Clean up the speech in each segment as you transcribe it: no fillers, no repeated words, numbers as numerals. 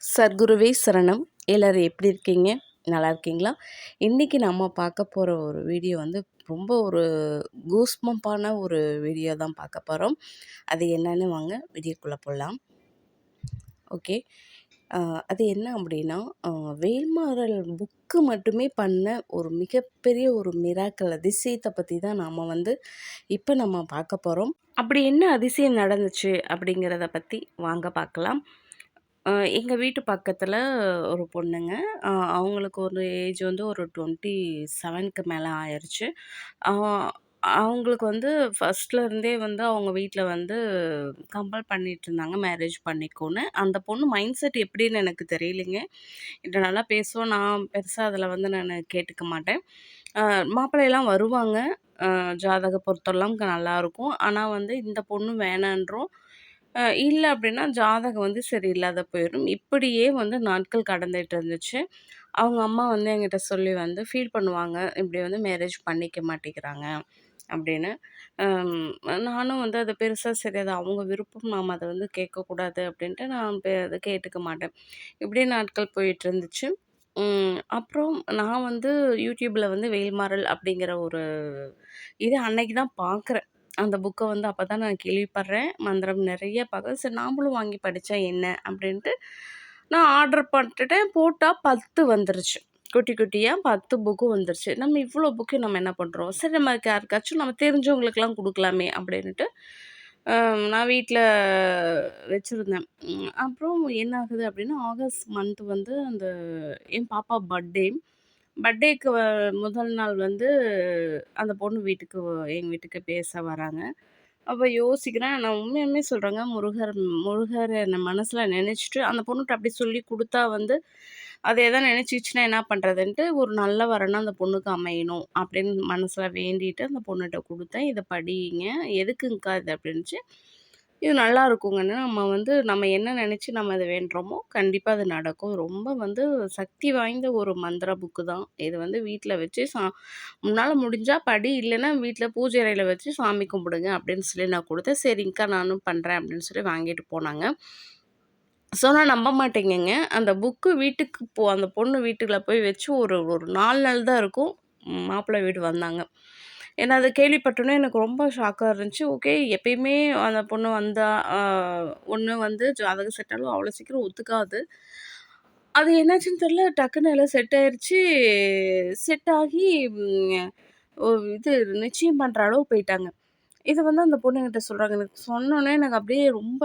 சர்க்குருவே சரணம். எல்லாரும் எப்படி இருக்கீங்க? நல்லா இருக்கீங்களா? இன்றைக்கி நம்ம பார்க்க போகிற ஒரு வீடியோ வந்து ரொம்ப ஒரு கூஸ்பம்பான ஒரு வீடியோ தான் பார்க்க போகிறோம். அது என்னன்னு வாங்க வீடியோக்குள்ளே போகலாம். ஓகே. அது என்ன அப்படின்னா, வேல்மாறல் புக்கு மட்டுமே பண்ண ஒரு மிகப்பெரிய ஒரு மிராக்கிள் அதிசயத்தை பற்றி தான் நாம் வந்து இப்போ நம்ம பார்க்க போகிறோம். அப்படி என்ன அதிசயம் நடந்துச்சு அப்படிங்கிறத பற்றி வாங்க பார்க்கலாம். எங்கள் வீட்டு பக்கத்தில் ஒரு பொண்ணுங்க. அவங்களுக்கு ஒரு ஏஜ் வந்து ஒரு 27க்கு மேலே ஆயிடுச்சு. அ அவங்களுக்கு வந்து ஃபஸ்ட்லேருந்தே வந்து அவங்க வீட்டில் வந்து கம்பல் பண்ணிகிட்ருந்தாங்க மேரேஜ் பண்ணிக்கோன்னு. அந்த பொண்ணு மைண்ட் செட் எப்படின்னு எனக்கு தெரியலைங்க. என்ட்ட நல்லா பேசும். நான் பெருசாக அதில் வந்து நான் கேட்டுக்க மாட்டேன். மாப்பிள்ளையெல்லாம் வருவாங்க. ஜாதக பொருத்தம்லாம் நல்லாயிருக்கும். ஆனால் வந்து இந்த பொண்ணு வேணான்றோம். இல்ல அப்படின்னா ஜாதகம் வந்து சரியில்லாத போயிடும். இப்படியே வந்து நாட்கள் கடந்துட்டு இருந்துச்சு. அவங்க அம்மா வந்து என்கிட்ட சொல்லி வந்து ஃபீல் பண்ணுவாங்க. இப்படி வந்து மேரேஜ் பண்ணிக்க மாட்டேங்கிறாங்க அப்படின்னு. அம் நானும் வந்து அது பெருசா சரி அது அவங்க விருப்பம். நாம அத வந்து கேட்கக்கூடாது அப்படின்ட்டு நான் அத கேட்டுக்க மாட்டேன். இப்படியே நாட்கள் போயிட்டுருந்துச்சு. அப்புறம் நான் வந்து யூடியூப்ல வந்து வேல்மாறல் அப்படிங்கிற ஒரு இது அன்னைக்கு தான் பார்க்குறேன். அந்த புக்க வந்து அப்ப தான் நான் கேள்விப்படுறேன். மந்திரம் நெறைய பார்க்குறேன். சரி நாமளும் வாங்கி படிச்சா என்ன அப்படின்ட்டு நான் ஆர்டர் பண்ணிட்டேன். போட்டா 10 வந்துருச்சு. குட்டி குட்டியா 10 புக்கு வந்துருச்சு. நம்ம இவ்வளோ புக்கு நம்ம என்ன பண்ணுறோம்? சரி நம்ம யாருக்காச்சும் நம்ம தெரிஞ்சவங்களுக்கெல்லாம் குடுக்கலாமே அப்படின்ட்டு, நான் வீட்ல வச்சிருந்தேன். அப்புறம் என்ன ஆகுது அப்படின்னா, ஆகஸ்ட் மந்த் வந்து அந்த என் பாப்பா பர்த்டே. பர்த்டேக்கு முதல் நாள் வந்து அந்த பொண்ணு வீட்டுக்கு எங்க வீட்டுக்கு பேச வராங்க. அப்ப யோசிக்கிறேன். நான் உண்மையாலுமே சொல்றேங்க. முருகர நான் மனசுல நெனச்சுட்டு, அந்த பொண்ணுட்ட அப்படி சொல்லி குடுத்தா வந்து, அது எதா நெனச்சுக்கிச்சுன்னா என்ன பண்றதுன்ட்டு, ஒரு நல்ல வரனா அந்த பொண்ணுக்கு அமையணும் அப்படின்னு மனசுல வேண்டிட்டு அந்த பொண்ணுட்ட குடுத்தேன். "இத படிங்க. எதுக்குங்க்கா இது?" அப்படின்னுச்சு. "இது நல்லா இருக்குங்கன்னு." நம்ம வந்து நம்ம என்ன நெனச்சு நம்ம அத வேண்டுறோமோ, கண்டிப்பா அது நடக்கும். ரொம்ப வந்து சக்தி வாய்ந்த ஒரு மந்திர புக்கு தான். இது வந்து வீட்ல வச்சு உன்னால முடிஞ்சா படி, இல்லன்னா வீட்ல பூஜை அறையில வச்சு சாமி கும்பிடுங்க அப்படின்னு சொல்லி நான் குடுத்தேன். சரிங்க்கா நானும் பண்றேன் அப்படின்னு சொல்லி வாங்கிட்டு போனாங்க. சொன்னா நம்ப மாட்டீங்கங்க. அந்த புக்கு வீட்டுக்கு அந்த பொண்ணு வீட்டுக்குள்ள போய் வச்சு ஒரு ஒரு 4 நாள் தான் இருக்கும். மாப்பிள்ளை வீடு வந்தாங்க. ஏன்னா அத கேள்விப்பட்டோனே எனக்கு ரொம்ப ஷாக்கா இருந்துச்சு. ஓகே எப்பயுமே அந்த பொண்ணு வந்தா, அ ஒண்ணு வந்து ஜாதகம் செட் ஆனாலும் அவ்வளோ சீக்கிரம் ஒத்துக்காது. அது என்னாச்சுன்னு தெரியல. டக்குன்னு எல்லாம் செட் ஆயிருச்சு. செட் ஆகி ம் ஒ இது நிச்சயம் பண்ற அளவு போயிட்டாங்க. இது வந்து அந்த பொண்ணு என்கிட்ட சொல்றாங்க. எனக்கு சொன்னோனே எனக்கு அப்படியே ரொம்ப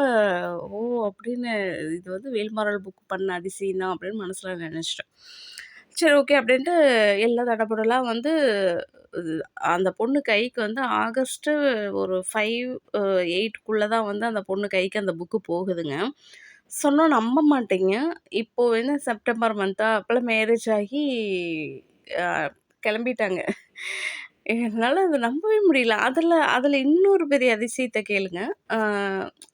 ஓ! அப்படின்னு இது வந்து வேல்மாறல் புக் பண்ண அதிசயம் தான் அப்படின்னு மனசுல நெனச்சுட்டேன். சரி ஓகே அப்படின்ட்டு எல்லா தடபுடலா வந்து இது அந்த பொண்ணு கைக்கு வந்து ஆகஸ்ட்டு ஒரு 5 8க்குள்ள தான் வந்து அந்த பொண்ணு கைக்கு அந்த புக்கு போகுதுங்க. சொன்னா நம்ப மாட்டீங்க. இப்போ என்ன செப்டம்பர் மந்த்தா அப்பலாம் மேரேஜ் ஆகி அ கெளம்பிட்டாங்க. என்னால அத நம்பவே முடியல. அதுல அதுல இன்னொரு பெரிய அதிசயத்த கேளுங்க. அ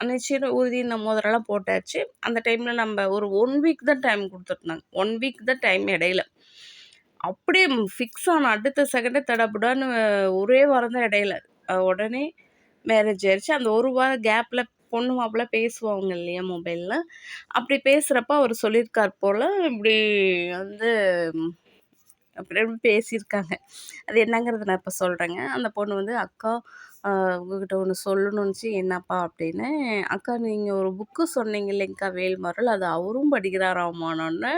நிச்சயம் உறுதி மோதிரம்லாம் போட்டாச்சு. அந்த டைம்ல நம்ப ஒரு 1 வீக் தான் டைம் குடுத்துருந்தாங்க. 1 வீக் தான் டைம் இடையில. அப்படியே ஃபிக்ஸ் ஆன அடுத்த செகண்டே தடபுடான்னு ஒரே வாரம் தான் இடையில. உடனே மேரேஜ் ஆயிருச்சு. அந்த 1 வார கேப்ல பொண்ணு மாப்பிள்ளை பேசுவாங்க இல்லையா மொபைல்ல. அப்படி பேசுறப்ப அவரு சொல்லியிருக்கார் போல, இப்படி வந்து அப்படின்னு பேசியிருக்காங்க. அது என்னங்கிறத நான் இப்ப சொல்றேங்க. அந்த பொண்ணு வந்து, "அக்கா உங்ககிட்ட ஒண்ணு சொல்லணும்னுச்சு." "என்னப்பா?" அப்படின்னு. "அக்கா நீங்க ஒரு புக்கு சொன்னீங்க இல்லைங்க்கா வேல்மாறல், அது அவரும் படிக்கிறாராமான்னோன்னே."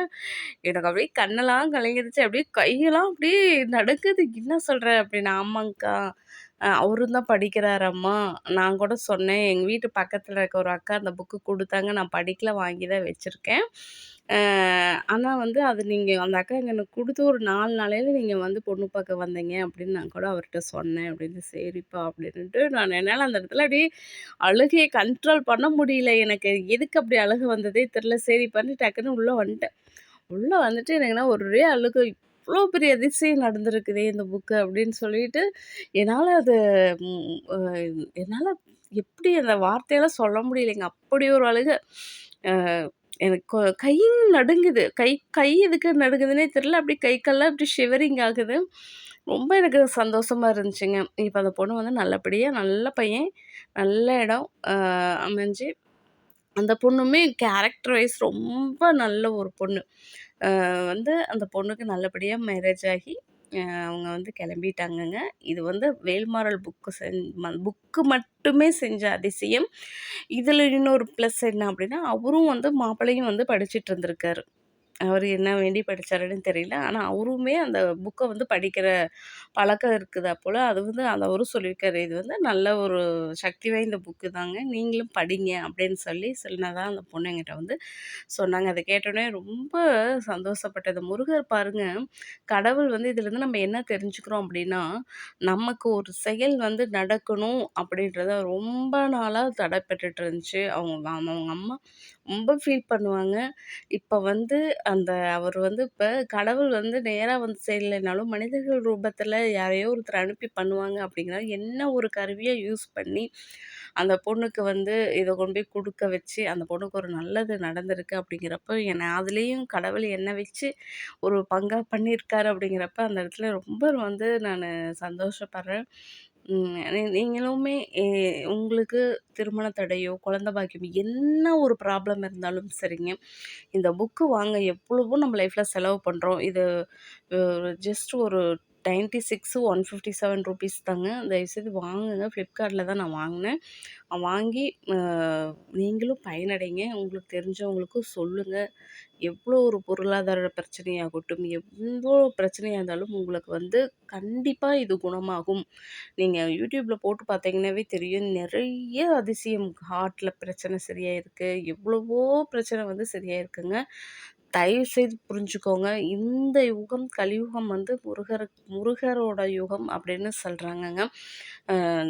எனக்கு அப்படியே கண்ணெல்லாம் கலங்கிருச்சு. அப்படியே கையெல்லாம் அப்படியே நடுங்குது. "என்ன சொல்ற?" அப்படின்னு. "ஆமாங்க்கா. அவரும் தான் படிக்கிறாராம்மா. நான் கூட சொன்னேன். எங்க வீட்டு பக்கத்துல இருக்க ஒரு அக்கா அந்த புக்கு குடுத்தாங்க. நான் படிக்கல. வாங்கி தான் வச்சிருக்கேன். அ ஆனா வந்து அது நீங்க அந்த அக்கா எனக்கு குடுத்து ஒரு 4 நாளையில நீங்க வந்து பொண்ணு பார்க்க வந்தீங்க அப்படின்னு நான் கூட அவர்ட்ட சொன்னேன்." அப்படின்னு. "சரிப்பா." அப்படின்ட்டு நான் என்னால அந்த இடத்துல அப்படியே அழுகைய கண்ட்ரோல் பண்ண முடியல. எனக்கு எதுக்கு அப்படி அழுக வந்ததே தெரியல. சரிப்பான்னு டக்குன்னு உள்ள வந்துட்டேன். உள்ள வந்துட்டு எனக்குன்னா ஒரே அழுகை. இவ்ளோ பெரிய அதிசயம் நடந்திருக்குதே இந்த புக்கு அப்படின்னு சொல்லிட்டு, என்னால அது ம் அ என்னால எப்படி அந்த வார்த்தையால சொல்ல முடியலைங்க. அப்படி ஒரு அழுக. அ எனக்கு கையும் நடுங்குது. கை கை எதுக்கு நடுங்குதுன்னே தெரியல. அப்படியே கை கால்லாம் அப்படி ஷிவரிங் ஆகுது. ரொம்ப எனக்கு சந்தோஷமா இருந்துச்சுங்க. இப்ப அந்த பொண்ணு வந்து நல்லபடியா நல்ல பையன், நல்ல இடம் அமைஞ்சு அந்த பொண்ணுமே கேரக்டர் வைஸ் ரொம்ப நல்ல ஒரு பொண்ணு. அந்த பொண்ணுக்கு நல்லபடியா மேரேஜ் ஆகி அவங்க கிளம்பிட்டாங்கங்க. இது வேல்மாறல் புக்கு மட்டுமே செஞ்ச அதிசயம். இதில இன்னொரு ப்ளஸ் என்ன அப்படின்னா, அவரும் மாப்பிள்ளையும் படிச்சுட்டு இருந்திருக்காரு. அவரு என்ன வேண்டி படிச்சாருன்னு தெரியல. ஆனா, அவருமே அந்த புக்க படிக்கிற பழக்கம் இருக்குதா போல. அது அது அவரும் சொல்லியிருக்காரு. "இது நல்ல ஒரு சக்தி வாய்ந்த புக்கு தாங்க. நீங்களும் படிங்க" அப்படின்னு சொன்னதா அந்த பொண்ணு என்கிட்ட சொன்னாங்க. அத கேட்டோனே ரொம்ப சந்தோஷப்பட்டது. முருகர் பாருங்க, கடவுள் இதுலேருந்து நம்ம என்ன தெரிஞ்சுக்கிறோம் அப்படின்னா, நமக்கு ஒரு செயல் நடக்கணும் அப்படின்றத ரொம்ப நாளா தடைப்பட்டுட்டு இருந்துச்சு. அவங்க அம்மா ரொம்ப ஃபீல் பண்ணுவாங்க. இப்ப அவர் இப்ப கடவுள் நேரா செய்யலைனாலும், மனிதர்கள் ரூபத்துல யாரையோ ஒருத்தர அனுப்பி பண்ணுவாங்க அப்படிங்கிற என்ன ஒரு கருவிய யூஸ் பண்ணி, அந்த பொண்ணுக்கு இத கொண்டு போய் குடுக்க வச்சு, அந்த பொண்ணுக்கு ஒரு நல்லது நடந்திருக்கு அப்படிங்கிறப்ப, அதுலயும் கடவுள் என்ன வச்சு ஒரு பங்கா பண்ணியிருக்காரு அப்படிங்கிறப்ப, அந்த இடத்துல ரொம்ப நானு சந்தோஷப்படுறேன். நீங்களுமே உங்களுக்கு திருமண தடையோ, குழந்தை பாக்கியம் என்ன ஒரு ப்ராப்ளம் இருந்தாலும் சரிங்க, இந்த புக்கு வாங்க எவ்வளவோ நம்ம லைஃப்ல செலவு பண்றோம். இது ஜஸ்ட் ஒரு 96 ₹157 தாங்க. தயவுசெய்து வாங்குங்க. Flipkartல தான் நான் வாங்குனேன். வாங்கி நீங்களும் பயனடைங்க. உங்களுக்கு தெரிஞ்சவங்களுக்கும் சொல்லுங்க. எவ்வளோ ஒரு பொருளாதார பிரச்சனையாகட்டும், எவ்வளோ பிரச்சனையா இருந்தாலும் உங்களுக்கு கண்டிப்பா இது குணமாகும். நீங்க YouTubeல போட்டு பார்த்தீங்கன்னாவே தெரியும். நிறைய அதிசயம் ஹார்ட்ல பிரச்சனை சரியாயிருக்கு. எவ்வளவோ பிரச்சனை சரியாயிருக்குங்க. தயவுசெய்து புரிஞ்சுக்கோங்க. இந்த யுகம் கலியுகம் முருகரோட யுகம் அப்படின்னு சொல்றாங்கங்க.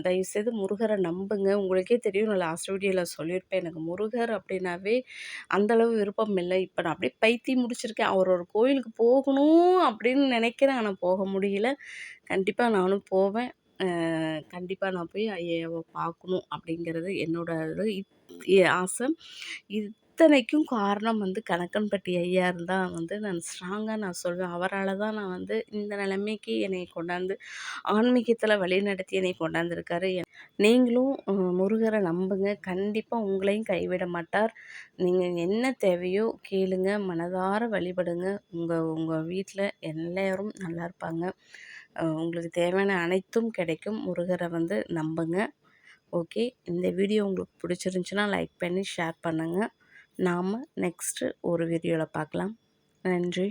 தயவுசெய்து முருகர நம்புங்க. உங்களுக்கே தெரியும், நான் லாஸ்ட் வீடியோல சொல்லியிருப்பேன். எனக்கு முருகர் அப்படின்னாவே அந்த அளவு விருப்பம் இல்ல. இப்ப நான் அப்படியே பைத்தியம் முடிச்சிருக்கேன். அவரோட கோயிலுக்கு போகணும் அப்படின்னு நினைக்கிறேன். ஆனா போக முடியல. கண்டிப்பா நானும் போவேன். கண்டிப்பா நான் போய் ஐயாவ பார்க்கணும் அப்படிங்கிறது என்னோட இது ஆசை. இத்தனைக்கும் காரணம் கணக்கன்பட்டி ஐயா இருந்தா நான் ஸ்ட்ராங்கா நான் சொல்வேன். அவரால தான் நான் இந்த நிலைமைக்கு என்னைய கொண்டாந்து ஆன்மீகத்தில வழிநடத்தி என்னைய கொண்டாந்துருக்காரு. நீங்களும் முருகர நம்புங்க. கண்டிப்பா உங்களையும் கைவிட மாட்டார். நீங்க என்ன தேவையோ கேளுங்க. மனதார வழிபடுங்க. உங்க உங்க வீட்ல எல்லாரும் நல்லா இருப்பாங்க. உங்களுக்கு தேவையான அனைத்தும் கிடைக்கும். முருகர நம்புங்க. ஓகே. இந்த வீடியோ உங்களுக்கு பிடிச்சிருந்துச்சுன்னா லைக் பண்ணி ஷேர் பண்ணுங்க. நாம நெக்ஸ்ட்டு ஒரு வீடியோல பார்க்கலாம். நன்றி.